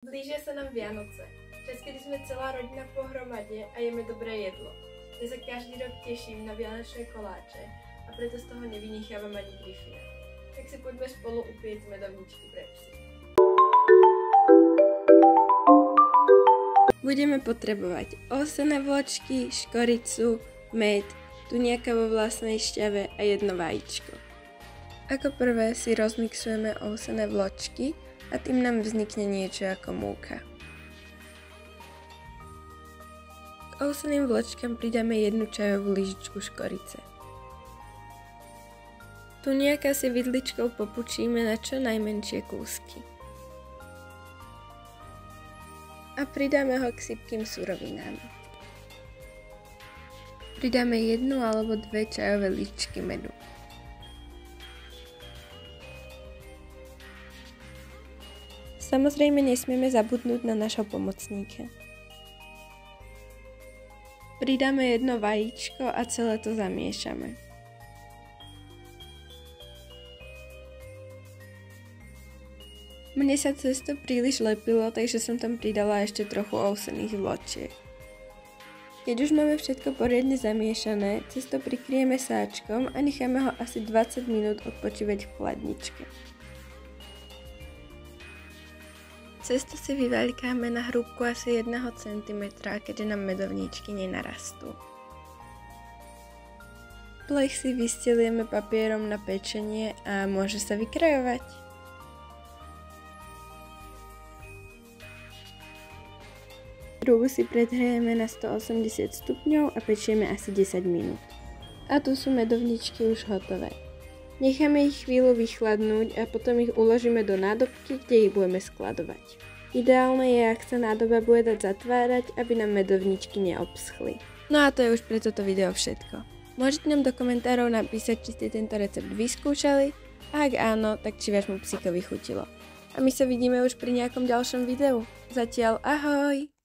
Blížia sa nám Vianoce, čas, kedy sme celá rodina pohromadne a jeme dobré jedlo. Ja sa každý rok teším na vianočné koláče a preto z toho nevynechávam ani Griffina. Tak si poďme spolu upiecť medovničky pre psy. Budeme potrebovať ovsené vločky, škoricu, med, tuniaka vo vlastnej šťave a jedno vajíčko. Ako prvé si rozmixujeme ovsené vločky a tým nám vznikne niečo ako múka. K ovseným vločkám pridáme 1 čajovú lyžičku škorice. Tuniaka si vidličkou popučíme na čo najmenšie kúsky. A pridáme ho k sypkým surovinám. Pridáme 1 alebo 2 čajové lyžičky medu. Samozrejme nesmieme zabudnúť na našho pomocníka. Pridáme 1 vajíčko a celé to zamiešame. Mne sa cesto príliš lepilo, takže som tam pridala ešte trochu ovsených vločiek. Keď už máme všetko poriadne zamiešané, cesto prikryjeme sáčkom a necháme ho asi 20 minút odpočívať v chladničke. Cesto si vyvaľkáme na hrúbku asi 1 cm, keďže nám medovníčky nenarastú. Plech si vystelieme papierom na pečenie a môže sa vykrajovať. Hrúbu si predhrejeme na 180 stupňov a pečieme asi 10 minút. A tu sú medovničky už hotové. Necháme ich chvíľu vychladnúť a potom ich uložíme do nádobky, kde ich budeme skladovať. Ideálne je, ak sa nádoba bude dať zatvárať, aby nám medovničky neobschli. No a to je už pre toto video všetko. Môžete nám do komentárov napísať, či ste tento recept vyskúšali a ak áno, tak či vášmu psíkovi chutilo. A my sa vidíme už pri nejakom ďalšom videu. Zatiaľ ahoj!